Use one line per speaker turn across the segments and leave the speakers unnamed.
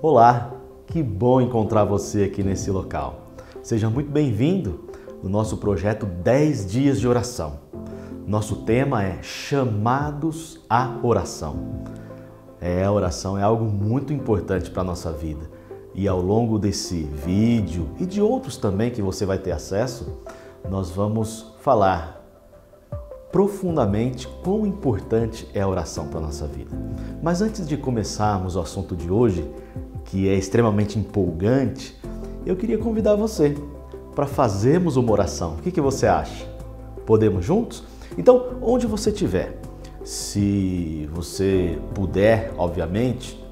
Olá, que bom encontrar você aqui nesse local. Seja muito bem-vindo no nosso projeto 10 dias de oração. Nosso tema é chamados à oração. A oração é algo muito importante para a nossa vida. E ao longo desse vídeo e de outros também que você vai ter acesso, nós vamos falar profundamente quão importante é a oração para a nossa vida. Mas antes de começarmos o assunto de hoje, que é extremamente empolgante, eu queria convidar você para fazermos uma oração. O que você acha? Podemos juntos? Então, onde você estiver, se você puder, obviamente,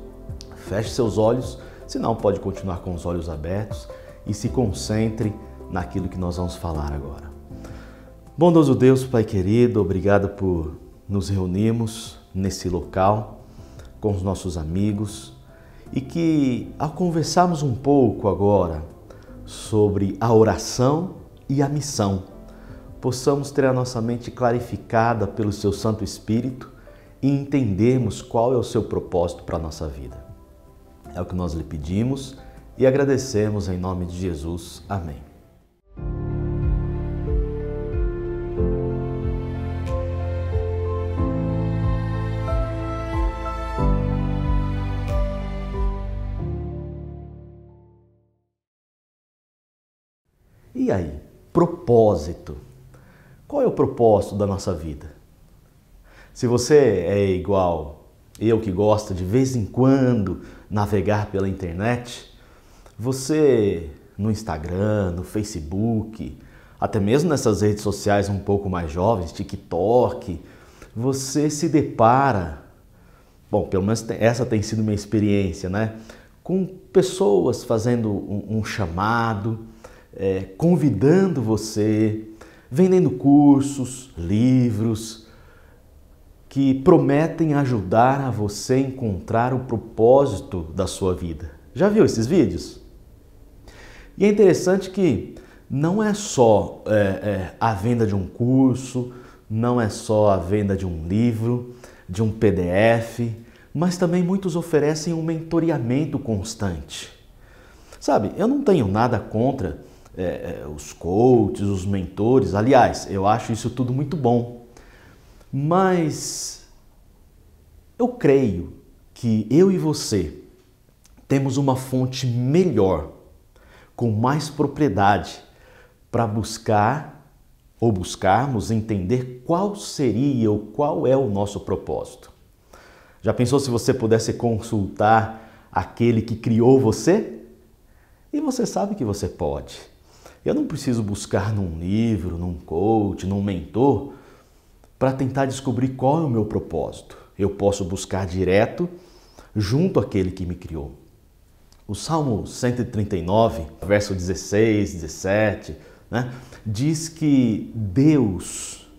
feche seus olhos, se não, pode continuar com os olhos abertos e se concentre naquilo que nós vamos falar agora. Bondoso Deus, Pai querido, obrigado por nos reunirmos nesse local com os nossos amigos e que, ao conversarmos um pouco agora sobre a oração e a missão, possamos ter a nossa mente clarificada pelo Seu Santo Espírito e entendermos qual é o Seu propósito para a nossa vida. É o que nós lhe pedimos e agradecemos em nome de Jesus. Amém. E aí, propósito. Qual é o propósito da nossa vida? Se você é igual eu que gosta de vez em quando navegar pela internet, você no Instagram, no Facebook, até mesmo nessas redes sociais um pouco mais jovens, TikTok, você se depara, bom, pelo menos essa tem sido minha experiência, né? Com pessoas fazendo um chamado, convidando você, vendendo cursos, livros, que prometem ajudar a você a encontrar o propósito da sua vida. Já viu esses vídeos? E é interessante que não é só a venda de um curso, não é só a venda de um livro, de um PDF, mas também muitos oferecem um mentoreamento constante. Sabe, eu não tenho nada contra os coaches, os mentores, aliás, eu acho isso tudo muito bom, mas eu creio que eu e você temos uma fonte melhor, com mais propriedade, para buscar ou buscarmos entender qual seria ou qual é o nosso propósito. Já pensou se você pudesse consultar aquele que criou você? E você sabe que você pode. Eu não preciso buscar num livro, num coach, num mentor para tentar descobrir qual é o meu propósito. Eu posso buscar direto junto àquele que me criou. O Salmo 139, verso 16, 17, né, diz que Deus,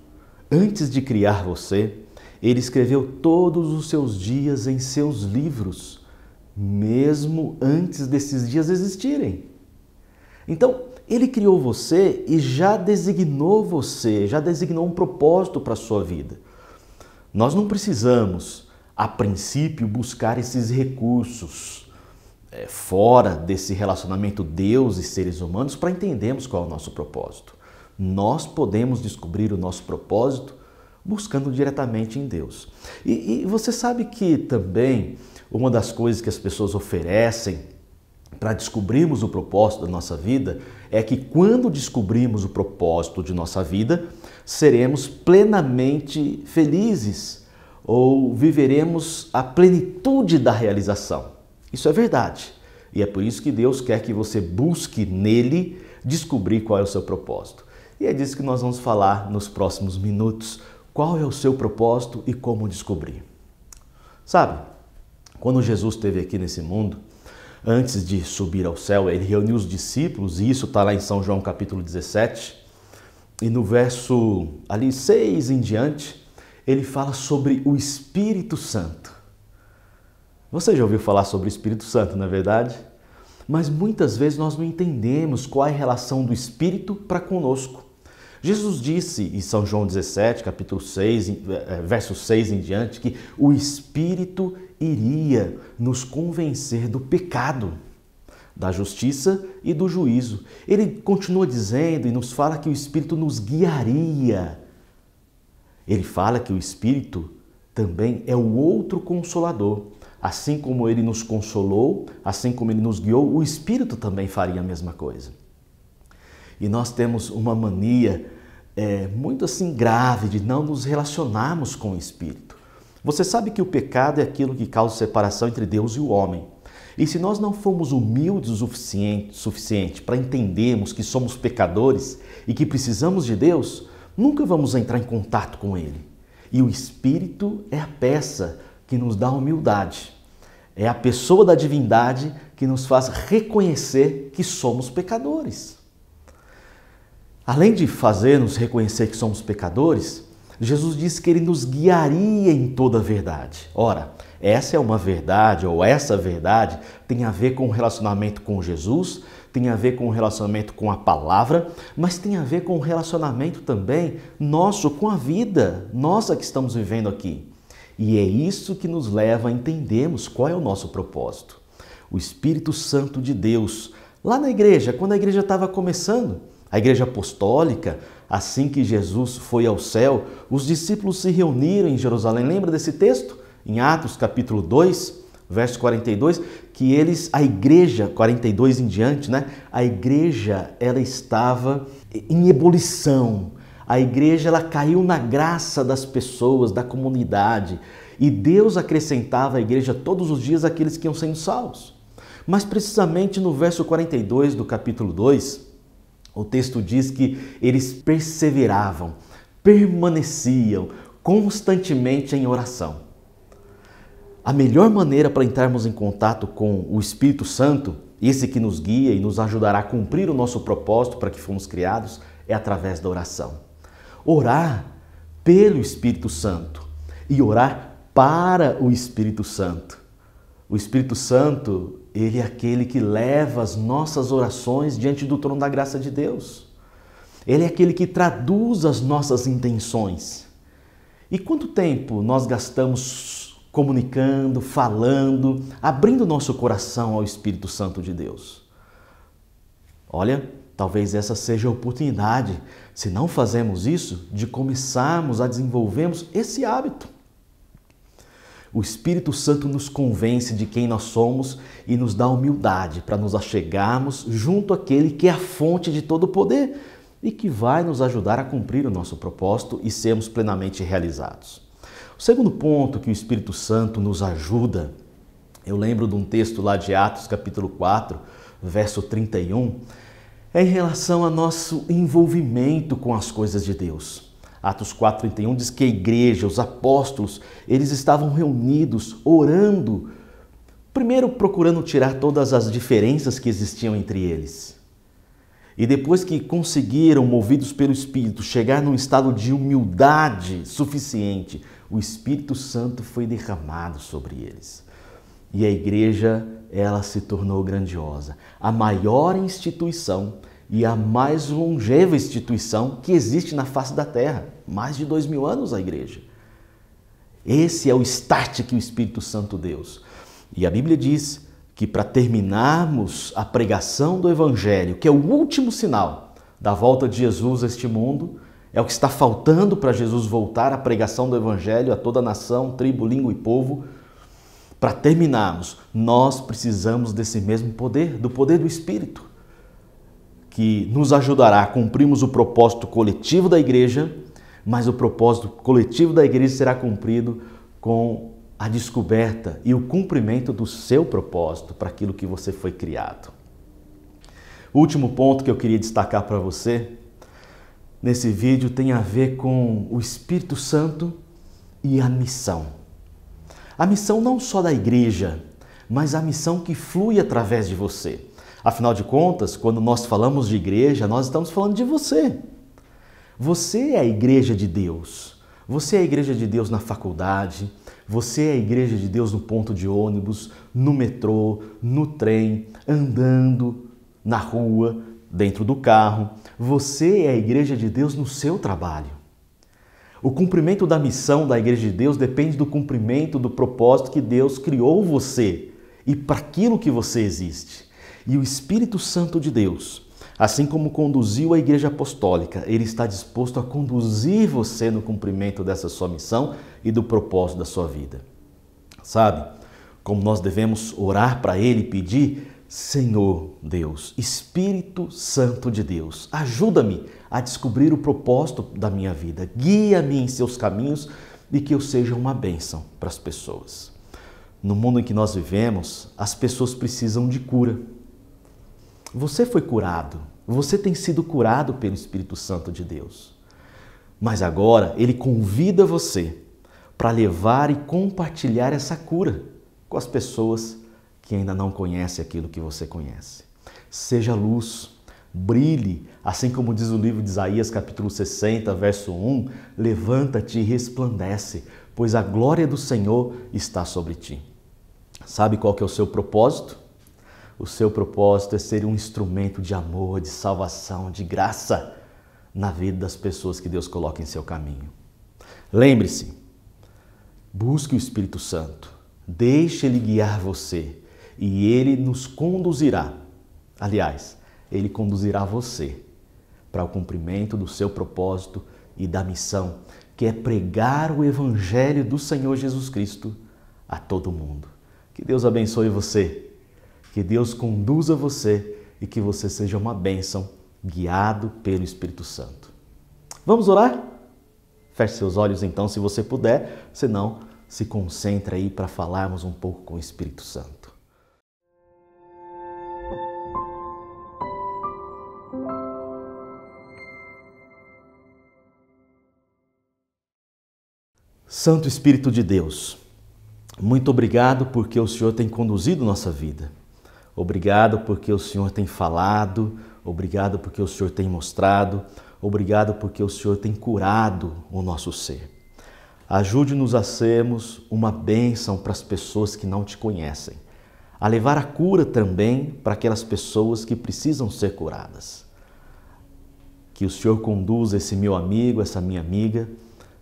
antes de criar você, Ele escreveu todos os seus dias em seus livros, mesmo antes desses dias existirem. Então, Ele criou você e já designou um propósito para a sua vida. Nós não precisamos, a princípio, buscar esses recursos fora desse relacionamento Deus e seres humanos para entendermos qual é o nosso propósito. Nós podemos descobrir o nosso propósito buscando diretamente em Deus. E você sabe que também uma das coisas que as pessoas oferecem para descobrirmos o propósito da nossa vida é que quando descobrimos o propósito de nossa vida, seremos plenamente felizes ou viveremos a plenitude da realização. Isso é verdade. E é por isso que Deus quer que você busque nele descobrir qual é o seu propósito. E é disso que nós vamos falar nos próximos minutos. Qual é o seu propósito e como descobrir? Sabe, quando Jesus esteve aqui nesse mundo, antes de subir ao céu, ele reuniu os discípulos, e isso está lá em São João capítulo 17, e no verso ali 6 em diante, ele fala sobre o Espírito Santo. Você já ouviu falar sobre o Espírito Santo, não é verdade? Mas muitas vezes nós não entendemos qual é a relação do Espírito para conosco. Jesus disse em São João 17, capítulo 6, verso 6 em diante, que o Espírito iria nos convencer do pecado, da justiça e do juízo. Ele continua dizendo e nos fala que o Espírito nos guiaria. Ele fala que o Espírito também é o outro consolador. Assim como ele nos consolou, assim como ele nos guiou, o Espírito também faria a mesma coisa. E nós temos uma mania muito assim grave de não nos relacionarmos com o Espírito. Você sabe que o pecado é aquilo que causa separação entre Deus e o homem. E se nós não formos humildes o suficiente para entendermos que somos pecadores e que precisamos de Deus, nunca vamos entrar em contato com Ele. E o Espírito é a peça que nos dá humildade. É a pessoa da divindade que nos faz reconhecer que somos pecadores. Além de fazer-nos reconhecer que somos pecadores, Jesus disse que Ele nos guiaria em toda a verdade. Ora, essa é uma verdade, ou essa verdade tem a ver com o relacionamento com Jesus, tem a ver com o relacionamento com a palavra, mas tem a ver com o relacionamento também nosso com a vida, nossa que estamos vivendo aqui. E é isso que nos leva a entendermos qual é o nosso propósito. O Espírito Santo de Deus, lá na igreja, quando a igreja estava começando, a igreja apostólica, assim que Jesus foi ao céu, os discípulos se reuniram em Jerusalém. Lembra desse texto? Em Atos capítulo 2, verso 42, que a igreja, 42 em diante, né? A igreja, ela estava em ebulição. A igreja, ela caiu na graça das pessoas, da comunidade. E Deus acrescentava à igreja todos os dias aqueles que iam sendo salvos. Mas precisamente no verso 42 do capítulo 2, o texto diz que eles perseveravam, permaneciam constantemente em oração. A melhor maneira para entrarmos em contato com o Espírito Santo, esse que nos guia e nos ajudará a cumprir o nosso propósito para que fomos criados, é através da oração. Orar pelo Espírito Santo e orar para o Espírito Santo. O Espírito Santo, ele é aquele que leva as nossas orações diante do trono da graça de Deus. Ele é aquele que traduz as nossas intenções. E quanto tempo nós gastamos comunicando, falando, abrindo nosso coração ao Espírito Santo de Deus? Olha, talvez essa seja a oportunidade, se não fazemos isso, de começarmos a desenvolvermos esse hábito. O Espírito Santo nos convence de quem nós somos e nos dá humildade para nos achegarmos junto àquele que é a fonte de todo o poder e que vai nos ajudar a cumprir o nosso propósito e sermos plenamente realizados. O segundo ponto que o Espírito Santo nos ajuda, eu lembro de um texto lá de Atos capítulo 4, verso 31, é em relação ao nosso envolvimento com as coisas de Deus. Atos 4:31 diz que a igreja, os apóstolos, eles estavam reunidos, orando, primeiro procurando tirar todas as diferenças que existiam entre eles. E depois que conseguiram, movidos pelo Espírito, chegar num estado de humildade suficiente, o Espírito Santo foi derramado sobre eles. E a igreja, ela se tornou grandiosa. A maior instituição e a mais longeva instituição que existe na face da terra. Mais de 2000 anos a igreja. Esse é o start que o Espírito Santo deu. E a Bíblia diz que para terminarmos a pregação do Evangelho, que é o último sinal da volta de Jesus a este mundo, é o que está faltando para Jesus voltar à pregação do Evangelho a toda a nação, tribo, língua e povo. Para terminarmos, nós precisamos desse mesmo poder, do poder do Espírito, que nos ajudará a cumprirmos o propósito coletivo da igreja, mas o propósito coletivo da igreja será cumprido com a descoberta e o cumprimento do seu propósito para aquilo que você foi criado. O último ponto que eu queria destacar para você nesse vídeo tem a ver com o Espírito Santo e a missão. A missão não só da igreja, mas a missão que flui através de você. Afinal de contas, quando nós falamos de igreja, nós estamos falando de você. Você é a igreja de Deus. Você é a igreja de Deus na faculdade, você é a igreja de Deus no ponto de ônibus, no metrô, no trem, andando na rua. dentro do carro. Você é a igreja de Deus no seu trabalho. O cumprimento da missão da igreja de Deus depende do cumprimento do propósito que Deus criou você e para aquilo que você existe. E o Espírito Santo de Deus, assim como conduziu a igreja apostólica, ele está disposto a conduzir você no cumprimento dessa sua missão e do propósito da sua vida. Sabe, como nós devemos orar para ele e pedir: Senhor Deus, Espírito Santo de Deus, ajuda-me a descobrir o propósito da minha vida, guia-me em seus caminhos e que eu seja uma bênção para as pessoas. No mundo em que nós vivemos, as pessoas precisam de cura. Você foi curado, você tem sido curado pelo Espírito Santo de Deus. Mas agora ele convida você para levar e compartilhar essa cura com as pessoas que ainda não conhecem aquilo que você conhece. Seja luz, brilhe, assim como diz o livro de Isaías, capítulo 60, verso 1, levanta-te e resplandece, pois a glória do Senhor está sobre ti. Sabe qual que é o seu propósito? O seu propósito é ser um instrumento de amor, de salvação, de graça na vida das pessoas que Deus coloca em seu caminho. Lembre-se, busque o Espírito Santo, deixe Ele guiar você e Ele nos conduzirá. Aliás, Ele conduzirá você para o cumprimento do seu propósito e da missão, que é pregar o Evangelho do Senhor Jesus Cristo a todo mundo. Que Deus abençoe você, que Deus conduza você e que você seja uma bênção, guiado pelo Espírito Santo. Vamos orar? Feche seus olhos então, se você puder, senão se concentre aí para falarmos um pouco com o Espírito Santo. Santo Espírito de Deus, muito obrigado porque o Senhor tem conduzido nossa vida. Obrigado porque o Senhor tem falado, obrigado porque o Senhor tem mostrado, obrigado porque o Senhor tem curado o nosso ser. Ajude-nos a sermos uma bênção para as pessoas que não te conhecem, a levar a cura também para aquelas pessoas que precisam ser curadas. Que o Senhor conduza esse meu amigo, essa minha amiga,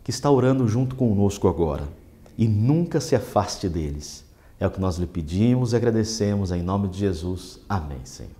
que está orando junto conosco agora, e nunca se afaste deles. É o que nós lhe pedimos e agradecemos em nome de Jesus. Amém, Senhor.